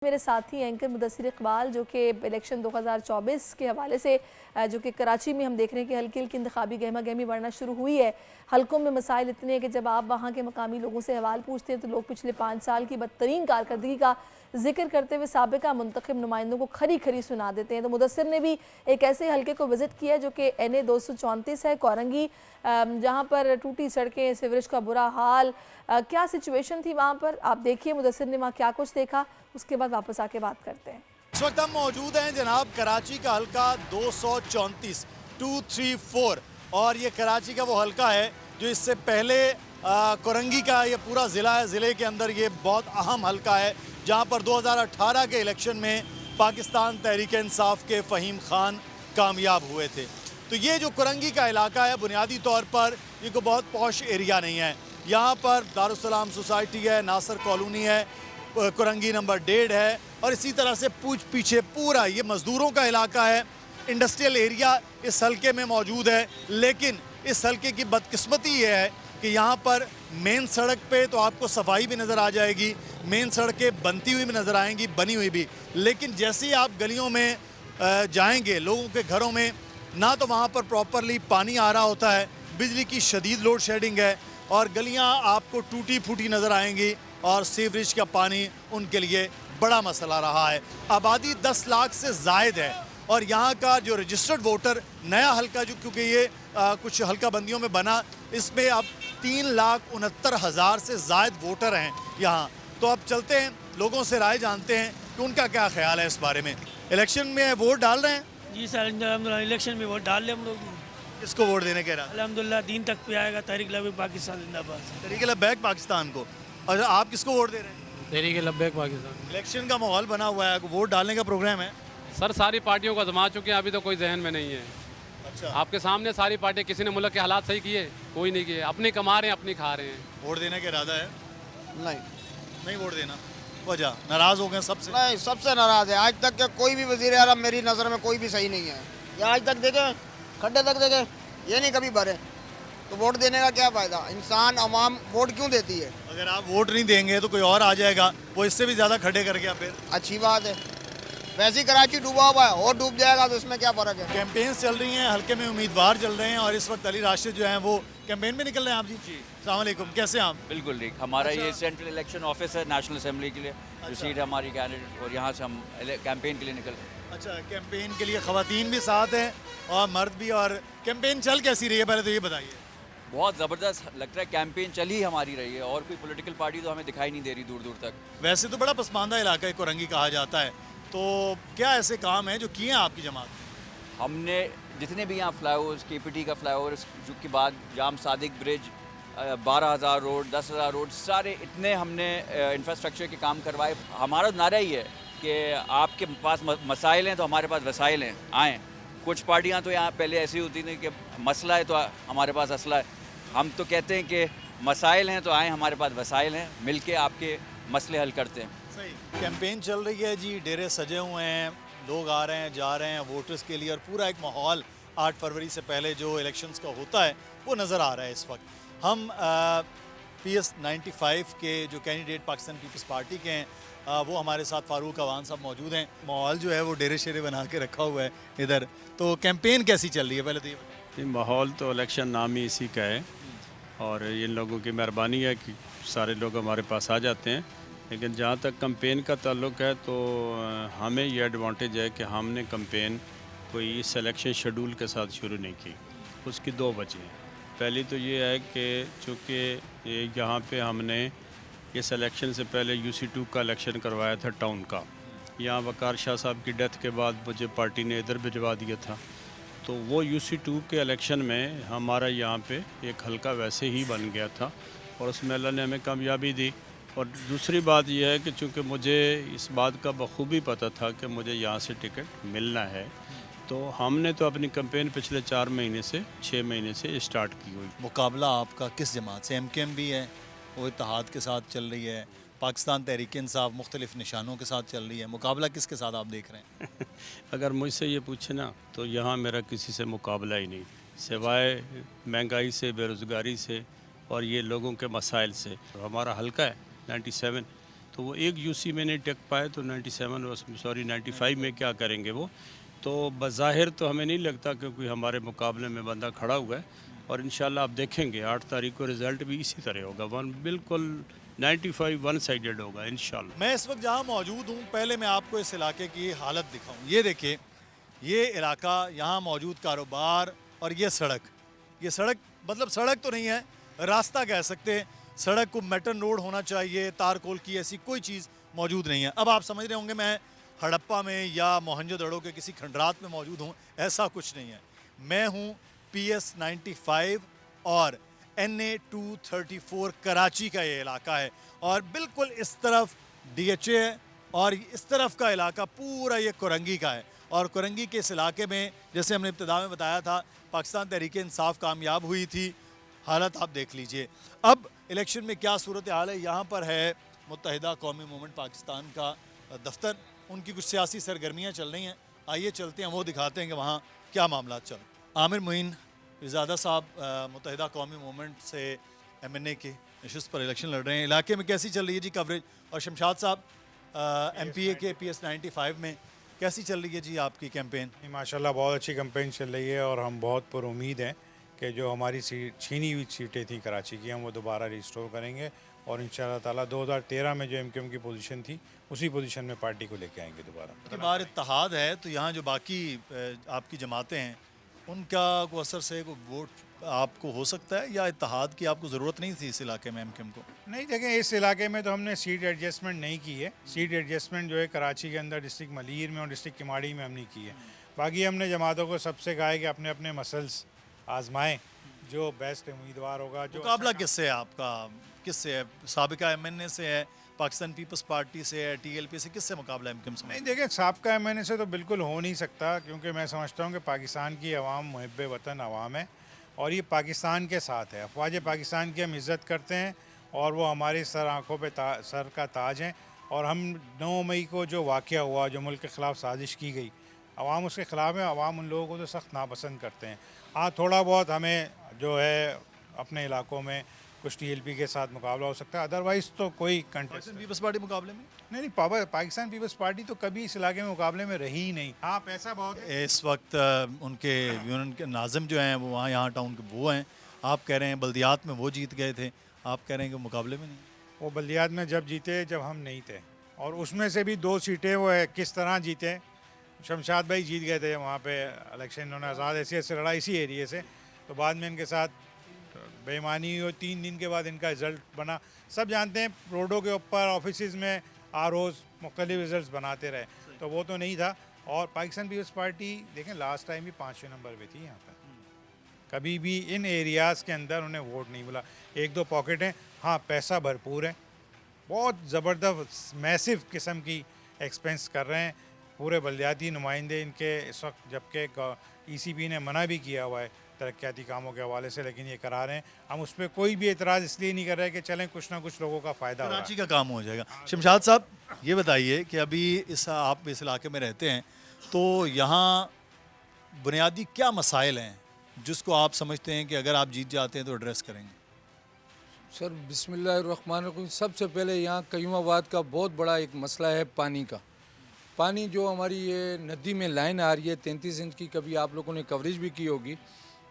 मेरे साथी एंकर मुदस्सिर इकबाल जो कि इलेक्शन 2024 के हवाले से जो कि कराची में हम देख रहे हैं कि हल्की हल्की इंतखाबी गहमा गहमी बढ़ना शुरू हुई है। हल्कों में मसाइल इतने हैं कि जब आप वहाँ के मकामी लोगों से सवाल पूछते हैं तो लोग पिछले 5 साल की बदतरीन कारकर्दगी का जिक्र करते हुए साबिका मुंतखब नुमाइंदों को खरी खरी सुना देते हैं। तो मुदस्सिर ने भी एक ऐसे हल्के को विजिट किया जो कि NA 234 है, कोरंगी, जहाँ पर टूटी सड़कें, सीवरेज का बुरा हाल, क्या सिचुएशन थी वहाँ पर आप देखिए। मुदस्सिर ने वहाँ क्या कुछ देखा, उसके बाद वापस आके बात करते हैं। इस वक्त हम मौजूद हैं जनाब कराची का हल्का 234 234 और ये कराची का वो हल्का है जो इससे पहले कोरंगी का ये पूरा ज़िला है। ज़िले के अंदर ये बहुत अहम हल्का है जहाँ पर 2018 के इलेक्शन में पाकिस्तान तहरीक इंसाफ के फ़हीम खान कामयाब हुए थे। तो ये जो कोरंगी का इलाका है बुनियादी तौर पर ये कोई बहुत पॉश एरिया नहीं है। यहाँ पर दारुस्सलाम सोसाइटी है, नासर कॉलोनी है, कोरंगी नंबर 1.5 है और इसी तरह से पीछे पूरा ये मज़दूरों का इलाका है। इंडस्ट्रियल एरिया इस हल्के में मौजूद है, लेकिन इस हल्के की बदकिस्मती ये है कि यहाँ पर मेन सड़क पे तो आपको सफाई भी नज़र आ जाएगी, मेन सड़कें बनती हुई भी नज़र आएंगी, बनी हुई भी, लेकिन जैसे ही आप गलियों में जाएंगे लोगों के घरों में, ना तो वहाँ पर प्रॉपरली पानी आ रहा होता है, बिजली की शदीद लोड शेडिंग है और गलियाँ आपको टूटी फूटी नज़र आएंगी और सीवरेज का पानी उनके लिए बड़ा मसला रहा है। आबादी 10 लाख से ज़ायद है और यहाँ का जो रजिस्टर्ड वोटर नया हल्का जो क्योंकि ये कुछ हल्का बंदियों में बना, इसमें अब 3,69,000 से ज़ायद वोटर हैं यहाँ। तो अब चलते हैं लोगों से राय जानते हैं कि उनका क्या ख्याल है इस बारे में। इलेक्शन में वोट डाल रहे हैं? जी सर, अल्हम्दुलिल्लाह इलेक्शन में वोट डाल ले हम लोग। किसको वोट देने के रहा? अल्हम्दुलिल्लाह दीन तक पे आएगा, तहरीक लब्बैक पाकिस्तान जिंदाबाद। तहरीक लब्बैक पाकिस्तान को। और आप किसको वोट दे रहे हैं? तहरीक लब्बैक पाकिस्तान। इलेक्शन का माहौल बना हुआ है, वोट डालने का प्रोग्राम है? सर सारी पार्टियों को आजमा चुके हैं, अभी तो कोई जहन में नहीं है। अच्छा, आपके सामने सारी पार्टियां, किसी ने मुल्क के हालात सही किए? कोई नहीं किए, अपनी कमा रहे हैं, अपनी खा रहे हैं। वोट देने का इरादा है? नहीं वोट देना। वजह नाराज हो गए सबसे? नहीं, सबसे नाराज है। आज तक के कोई भी वजीर आज़म मेरी नज़र में कोई भी सही नहीं है। या आज तक देखे खड्डे तक देखे, ये नहीं कभी भरे, तो वोट देने का क्या फ़ायदा? इंसान अवाम वोट क्यों देती है? अगर आप वोट नहीं देंगे तो कोई और आ जाएगा, वो इससे भी ज़्यादा खड़े कर गया। फिर अच्छी बात है, वैसे ही कराची डूबा हुआ है और डूब जाएगा तो इसमें क्या फ़र्क है? कैंपेन्स चल रही हैं, हल्के में उम्मीदवार चल रहे हैं और इस वक्त अली राशिद जो हैं वो कैंपेन में निकल रहे हैं। आप जी अस्सलाम वालेकुम, कैसे हैं आप? बिल्कुल ठीक। हमारा अच्छा। ये सेंट्रल इलेक्शन ऑफिस है नेशनल असेंबली के लिए, जो अच्छा। सीट है हमारी कैंडिडेट, और यहाँ से हम कैंपेन के लिए निकल रहे हैं। अच्छा, कैंपेन के लिए ख़वातीन भी साथ हैं और मर्द भी। और कैंपेन चल कैसी रही है पहले तो ये बताइए। बहुत ज़बरदस्त लगता है, कैंपेन चल ही हमारी रही है और कोई पॉलिटिकल पार्टी तो हमें दिखाई नहीं दे रही दूर दूर तक। वैसे तो बड़ा पसमानदा इलाका है कोरंगी कहा जाता है, तो क्या ऐसे काम हैं जो किए हैं आपकी जमात? हमने जितने भी यहाँ फ्लाईओवर्स, KPT का फ्लाईओवर के बाद जाम सादिक ब्रिज, 12,000 रोड, 10,000 रोड, सारे इतने हमने इंफ्रास्ट्रक्चर के काम करवाए। हमारा नारा ही है कि आपके पास मसाइल हैं तो हमारे पास वसाइल हैं, आएँ। कुछ पार्टियाँ तो यहाँ पहले ऐसी होती थी कि मसला है तो हमारे पास असला है। हम तो कहते हैं कि मसाइल हैं तो आएँ, हमारे पास वसाइल हैं, मिलके आपके मसले हल करते हैं। सही। कैंपेन चल रही है जी, डेरे सजे हुए हैं, लोग आ रहे हैं जा रहे हैं वोटर्स के लिए और पूरा एक माहौल 8 फरवरी से पहले जो इलेक्शंस का होता है वो नज़र आ रहा है। इस वक्त हम PS 95 के जो कैंडिडेट पाकिस्तान पीपल्स पार्टी के हैं वो हमारे साथ फारूक अवान साहब मौजूद हैं। माहौल जो है वो डेरे शेरे बना के रखा हुआ है इधर। तो कैंपेन कैसी चल रही है पहले तो ये बताइए। माहौल तो इलेक्शन नाम ही इसी का है और इन लोगों की मेहरबानी है कि सारे लोग हमारे पास आ जाते हैं। लेकिन जहाँ तक कैंपेन का ताल्लुक है तो हमें ये एडवांटेज है कि हमने कैंपेन कोई इस इलेक्शन शेड्यूल के साथ शुरू नहीं की। उसकी 2 वजह हैं। पहली तो ये है कि चूँकि यहाँ पे हमने इस इलेक्शन से पहले UC2 का इलेक्शन करवाया था टाउन का। यहाँ वकार शाह साहब की डेथ के बाद मुझे पार्टी ने इधर भिजवा दिया था, तो वो UC2 के इलेक्शन में हमारा यहाँ पे एक हल्का वैसे ही बन गया था और उसमें अल्लाह ने हमें कामयाबी दी। और दूसरी बात यह है कि चूँकि मुझे इस बात का बखूबी पता था कि मुझे यहाँ से टिकट मिलना है, तो हमने तो अपनी कैंपेन पिछले 4 महीने से 6 महीने से स्टार्ट की हुई। मुकाबला आपका किस जमात से? MKM भी है, वो इत्तेहाद के साथ चल रही है, पाकिस्तान तहरीक इंसाफ मुख्तलिफ निशानों के साथ चल रही है, मुकाबला किसके साथ आप देख रहे हैं? अगर मुझसे ये पूछे ना तो यहाँ मेरा किसी से मुकाबला ही नहीं, सिवाय महंगाई से, बेरोज़गारी से और ये लोगों के मसाइल से। तो हमारा हल्का है 97, तो तो वो एक यूसी में नहीं टिक पाए तो 95 में क्या करेंगे वो। तो बज़ाहिर तो हमें नहीं लगता कि कोई हमारे मुकाबले में बंदा खड़ा हुआ है, और इंशाल्लाह आप देखेंगे 8 तारीख को रिज़ल्ट भी इसी तरह होगा, बिल्कुल 95 वन साइडेड होगा इंशाल्लाह। मैं इस वक्त जहाँ मौजूद हूँ, पहले मैं आपको इस इलाके की हालत दिखाऊं। ये देखिए, ये इलाका, यहाँ मौजूद कारोबार और ये सड़क मतलब सड़क तो नहीं है, रास्ता कह सकते हैं। सड़क को मेटन रोड होना चाहिए, तारकोल की ऐसी कोई चीज़ मौजूद नहीं है। अब आप समझ रहे होंगे मैं हड़प्पा में या मोहनजोदड़ो के किसी खंडरात में मौजूद हूँ, ऐसा कुछ नहीं है। मैं हूँ PS 95 और NA 234 कराची का ये इलाका है, और बिल्कुल इस तरफ DHA है और इस तरफ का इलाका पूरा ये कुरंगी का है। और कुरंगी के इस इलाके में, जैसे हमने इब्तिदा में बताया था, पाकिस्तान तहरीक इंसाफ कामयाब हुई थी। हालत आप देख लीजिए। अब इलेक्शन में क्या सूरत हाल है। यहाँ पर है मुत्तहिदा कौमी मूवमेंट पाकिस्तान का दफ्तर, उनकी कुछ सियासी सरगर्मियाँ चल रही हैं। आइए चलते हैं, वो दिखाते हैं कि वहाँ क्या मामला चल। आमिर मोइन ज़ादा साहब मुत्तहिदा कौमी मूवमेंट से MNA की नशिस्त पर इलेक्शन लड़ रहे हैं। इलाके में कैसी चल रही है जी कवरेज? और शमशाद साहब MPA के PS 95 में कैसी चल रही है जी आपकी कैंपेन? माशाल्लाह बहुत अच्छी कैंपेन चल रही है, और हम बहुत पुरुमीद हैं कि जो हमारी छीनी हुई सीटें थी कराची की, हम वो दोबारा रिस्टोर करेंगे, और इंशाल्लाह ताला 2013 में जो MQM की पोजीशन थी उसी पोजीशन में पार्टी को लेके आएंगे दोबारा। की बार इत्तेहाद है, तो यहाँ जो बाकी आपकी जमातें हैं उनका को असर से को वोट आपको हो सकता है, या इत्तेहाद की आपको ज़रूरत नहीं थी इस इलाके में MQM को? नहीं, देखें इस इलाके में तो हमने सीट एडजस्टमेंट नहीं की है। सीट एडजस्टमेंट जो है कराची के अंदर डिस्ट्रिक्ट मलीर में और डिस्ट्रिक्ट किमाड़ी में हमने की है। बाकी हमने जमातों को सबसे कहा है कि अपने अपने मसल्स आजमाएं, जो बेस्ट उम्मीदवार होगा। जो मुकाबला किससे है आपका? किससे है? साबिका MNA से है, पाकिस्तान पीपल्स पार्टी से है, TLP से? किससे मुकाबला MQM से? नहीं, देखें साबिका MNA से तो बिल्कुल हो नहीं सकता, क्योंकि मैं समझता हूँ कि पाकिस्तान की अवाम मुहिब्बे वतन अवाम है, और ये पाकिस्तान के साथ है। अफवाज पाकिस्तान की हम इज़्ज़त करते हैं, और वो हमारी सर आँखों पे सर का ताज हैं। और हम 9 मई को जो वाक़या हुआ, जो मुल्क के ख़िलाफ़ साजिश की गई, अवाम उसके ख़िलाफ़ है। अवाम उन लोगों को तो सख्त नापसंद करते हैं। हाँ, थोड़ा बहुत हमें जो है अपने इलाकों में कुछ TLP के साथ मुकाबला हो सकता है, अदरवाइज़ तो कोई कंटेस्ट पीपल्स पार्टी मुकाबले में नहीं। पाकिस्तान पीपल्स पार्टी तो कभी इस इलाके में मुकाबले में रही ही नहीं। हाँ, पैसा बहुत है। इस वक्त उनके यूनियन के नाज़िम जो हैं वो वहाँ यहाँ टाउन के वो हैं। आप कह रहे हैं बल्दियात में वो जीत गए थे, आप कह रहे हैं कि मुकाबले में नहीं। वो बल्दियात में जब जीते जब हम नहीं थे, और उसमें से भी 2 सीटें वो है किस तरह जीते। शमशाद भाई जीत गए थे वहाँ पे इलेक्शन, इन्होंने आज़ाद हैसियत से लड़ा इसी एरिए से, तो बाद में इनके साथ बेईमानी हुई। 3 दिन के बाद इनका रिज़ल्ट बना। सब जानते हैं रोडों के ऊपर ऑफिस में रोज़ मुख्तलिफ रिज़ल्ट बनाते रहे, तो वो तो नहीं था। और पाकिस्तान पीपल्स पार्टी देखें लास्ट टाइम भी 5वें नंबर पे थी यहाँ पर। कभी भी इन एरियाज़ के अंदर उन्हें वोट नहीं मिला। 1-2 पॉकेट हैं, हाँ पैसा भरपूर है, बहुत ज़बरदस्त मैसिव किस्म की एक्सपेंस कर रहे हैं पूरे बल्दियाती नुमाइंदे इनके इस वक्त, जबकि ECP ने मना भी किया हुआ है तरक्याती कामों के हवाले से, लेकिन ये करा रहे हैं। हम उस पर कोई भी एतराज़ इसलिए नहीं कर रहे कि चलें कुछ ना कुछ लोगों का फ़ायदा हो। कराची का काम हो जाएगा। शमशाद साहब ये बताइए कि अभी आप इस इलाके में रहते हैं, तो यहाँ बुनियादी क्या मसाइल हैं जिसको आप समझते हैं कि अगर आप जीत जाते हैं तो एड्रेस करेंगे? सर बिस्मिल्लाहिर्रहमानिर्रहीम। सबसे पहले यहाँ कयूमाबाद का बहुत बड़ा एक मसला है पानी का। पानी जो हमारी ये नदी में लाइन आ रही है 33 इंच की, कभी आप लोगों ने कवरेज भी की होगी।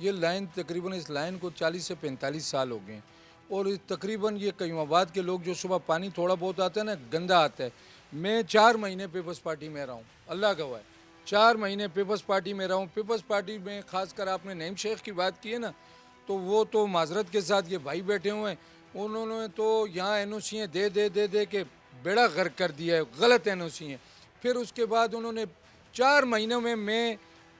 ये लाइन तकरीबन, इस लाइन को 40 से 45 साल हो गए, और तकरीबन ये कयूमाबाद के लोग जो सुबह पानी थोड़ा बहुत आता है ना, गंदा आता है। मैं 4 महीने पीपल्स पार्टी में रहा हूँ, अल्लाह गवाह है, 4 महीने पीपल्स पार्टी में रहा हूँ। पीपल्स पार्टी में खासकर आपने नईम शेख की बात की है ना, तो वो तो माजरत के साथ ये भाई बैठे हुए हैं, उन्होंने तो यहाँ NOC दे के बेड़ा गर्क कर दिया है, गलत NOC हैं। फिर उसके बाद उन्होंने 4 महीनों में मैं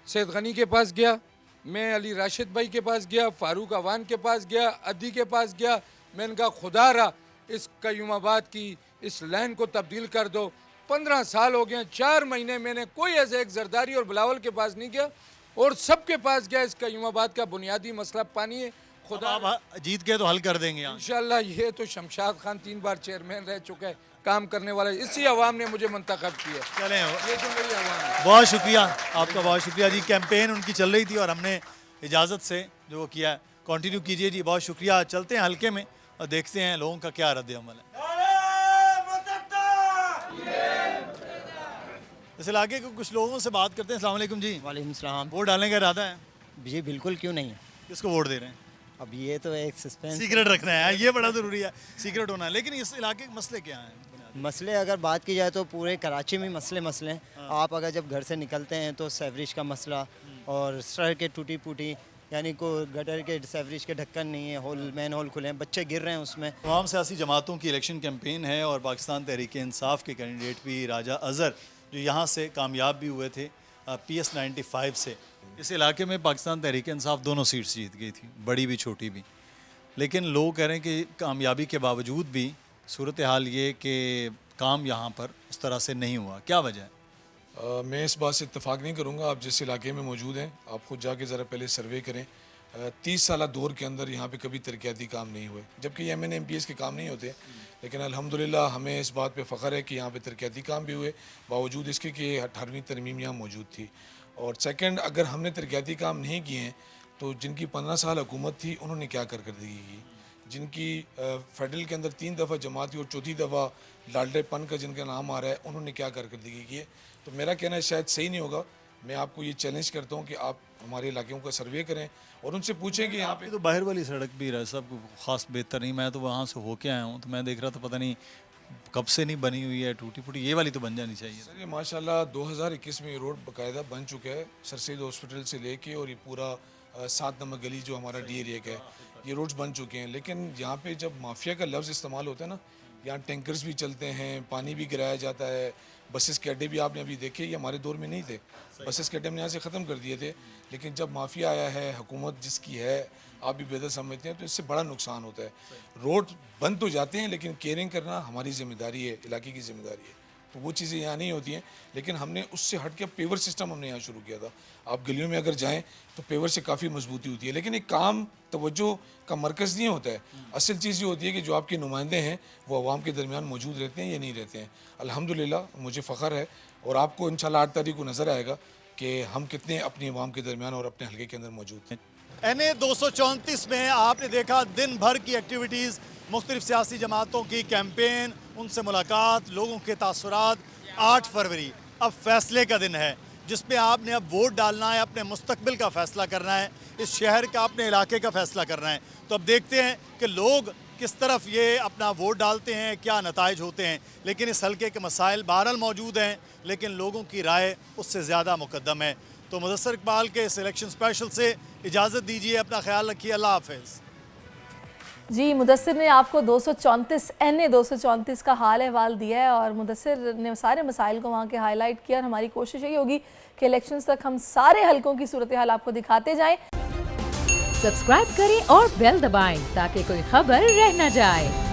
सैयद गनी के पास गया, मैं अली राशिद भाई के पास गया, फारूक अवान के पास गया, अदी के पास गया। मैंने कहा खुदा रहा इस कयूमाबाद की इस लाइन को तब्दील कर दो। 15 साल हो गए, 4 महीने मैंने कोई ऐसे एक जरदारी और बिलावल के पास नहीं गया, और सबके पास गया। इस कयूमाबाद का बुनियादी मसला पानी है। खुदा आप जीत गए तो हल कर देंगे यहाँ? इंशाल्लाह। ये तो शमशाद खान 3 बार चेयरमैन रह चुका है, काम करने वाला, इसी अवाम ने मुझे मंतखब किया। चलें, ये तो मेरी अवाम है। बहुत शुक्रिया आपका, बहुत शुक्रिया जी। कैंपेन उनकी चल रही थी और हमने इजाज़त से जो किया है, कंटिन्यू कीजिए जी। बहुत शुक्रिया। चलते हैं हल्के में और देखते हैं लोगों का क्या रद्द अमल है। इस इलाके के कुछ लोगों से बात करते हैं। अस्सलाम वालेकुम जी। वालेकुम सलाम। वोट डालने का इरादा है? जी बिल्कुल, क्यों नहीं है। किसको वोट दे रहे हैं? अब ये तो एक सस्पेंस, सीक्रेट रखना है, ये बड़ा ज़रूरी है, सीक्रेट होना है। लेकिन इस इलाके के मसले क्या हैं? मसले अगर बात की जाए तो पूरे कराची में मसले हैं। आप अगर जब घर से निकलते हैं तो सेवरेज का मसला और सड़कें टूटी फूटी, यानी को गटर के सेवरेज के ढक्कन नहीं है, होल मैन होल खुले हैं, बच्चे गिर रहे हैं उसमें। तमाम सियासी जमातों की इलेक्शन कैंपेन है और पाकिस्तान तहरीक इंसाफ के कैंडिडेट भी राजा अज़हर जो यहाँ से कामयाब भी हुए थे PS 95 से। इस इलाके में पाकिस्तान तहरीक इंसाफ दोनों सीट्स जीत गई थी, बड़ी भी छोटी भी। लेकिन लोग कह रहे हैं कि कामयाबी के बावजूद भी सूरत हाल ये कि काम यहाँ पर उस तरह से नहीं हुआ, क्या वजह है? मैं इस बात से इत्तेफाक नहीं करूँगा। आप जिस इलाके में मौजूद हैं आप खुद जाके ज़रा पहले सर्वे करें। 30 साल दौर के अंदर यहाँ पे कभी तरक्याती काम नहीं हुए, जबकि ये MN MPs के काम नहीं होते। लेकिन अल्हम्दुलिल्लाह हमें इस बात पे फ़ख्र है कि यहाँ पे तरक्याती काम भी हुए, बावजूद इसके कि 18वीं तरमीम यहाँ मौजूद थी। और सेकंड, अगर हमने तरक्याती काम नहीं किए हैं तो जिनकी 15 साल हुकूमत थी उन्होंने क्या कारकर्दगी की, जिनकी फेडरल के अंदर 3 दफ़ा जमात थी और चौथी दफ़ा लाडलेपन का जिनका नाम आ रहा है, उन्होंने क्या कारकर्दगी की है। तो मेरा कहना शायद सही नहीं होगा। मैं आपको ये चैलेंज करता हूँ कि आप हमारे इलाकों का सर्वे करें और उनसे पूछें कि यहाँ पे तो बाहर वाली सड़क भी रहा सब खास बेहतर नहीं। मैं तो वहाँ से होके आया हूँ तो मैं देख रहा था पता नहीं कब से नहीं बनी हुई है, टूटी फूटी। ये वाली तो बन जानी चाहिए। सर ये माशाल्लाह 2021 में ये रोड बाकायदा बन चुका है, सर सैयद हॉस्पिटल से लेके और ये पूरा 7 नंबर गली जो हमारा D एरिया का है, ये रोड्स बन चुके हैं। लेकिन यहाँ पे जब माफिया का लफ्ज़ इस्तेमाल होता है ना, यहाँ टैंकर्स भी चलते हैं, पानी भी गिराया जाता है, बसेस के अड्डे भी आपने अभी देखे, ये हमारे दौर में नहीं थे। बसेस के अड्डे हमने यहाँ से ख़त्म कर दिए थे। लेकिन जब माफिया आया है, हुकूमत जिसकी है, आप भी बेहतर समझते हैं, तो इससे बड़ा नुकसान होता है। रोड बंद तो जाते हैं लेकिन केयरिंग करना हमारी ज़िम्मेदारी है, इलाके की ज़िम्मेदारी है। तो वो चीज़ें यहाँ नहीं होती हैं। लेकिन हमने उससे हट के पेवर सिस्टम हमने यहाँ शुरू किया था। आप गलियों में अगर जाएँ तो पेवर से काफ़ी मजबूती होती है। लेकिन एक काम तवज्जो का मरकज़ नहीं होता है। असल चीज़ ये होती है कि जो आपके नुमाइंदे हैं वो अवाम के दरमियान मौजूद रहते हैं या नहीं रहते हैं। अल्हम्दुलिल्लाह मुझे फ़ख्र है और आपको इंशाल्लाह 8 तारीख को नज़र आएगा कि हम कितने अपनी अवाम के दरमियान और अपने हल्के के अंदर मौजूद हैं। NA 234 में आपने देखा दिन भर की एक्टिविटीज़, मुख्तलिफ सियासी जमातों की कैंपेन, उनसे मुलाकात, लोगों के तासुरात। 8 फरवरी अब फैसले का दिन है जिसमें आपने अब वोट डालना है, अपने मुस्तकबिल का फ़ैसला करना है, इस शहर का, अपने इलाके का फ़ैसला करना है। तो अब देखते हैं कि लोग किस तरफ ये अपना वोट डालते हैं, क्या नताइज होते हैं। लेकिन इस हल्के के मसाइल बहरहाल मौजूद हैं, लेकिन लोगों की राय उससे ज़्यादा मुकद्दम है। तो मुदस्सिर इकबाल के इस इलेक्शन स्पेशल से इजाज़त दीजिए, अपना ख्याल रखिए, अल्लाह हाफ़िज़। जी, मुदस्सिर ने आपको 234 NA 234 का हाल अहवाल दिया है और मुदस्सिर ने सारे मसाइल को वहाँ के हाईलाइट किया और हमारी कोशिश यही होगी कि इलेक्शंस तक हम सारे हलकों की सूरत हाल आपको दिखाते जाएं। सब्सक्राइब करें और बेल दबाएं ताकि कोई खबर रह न जाए।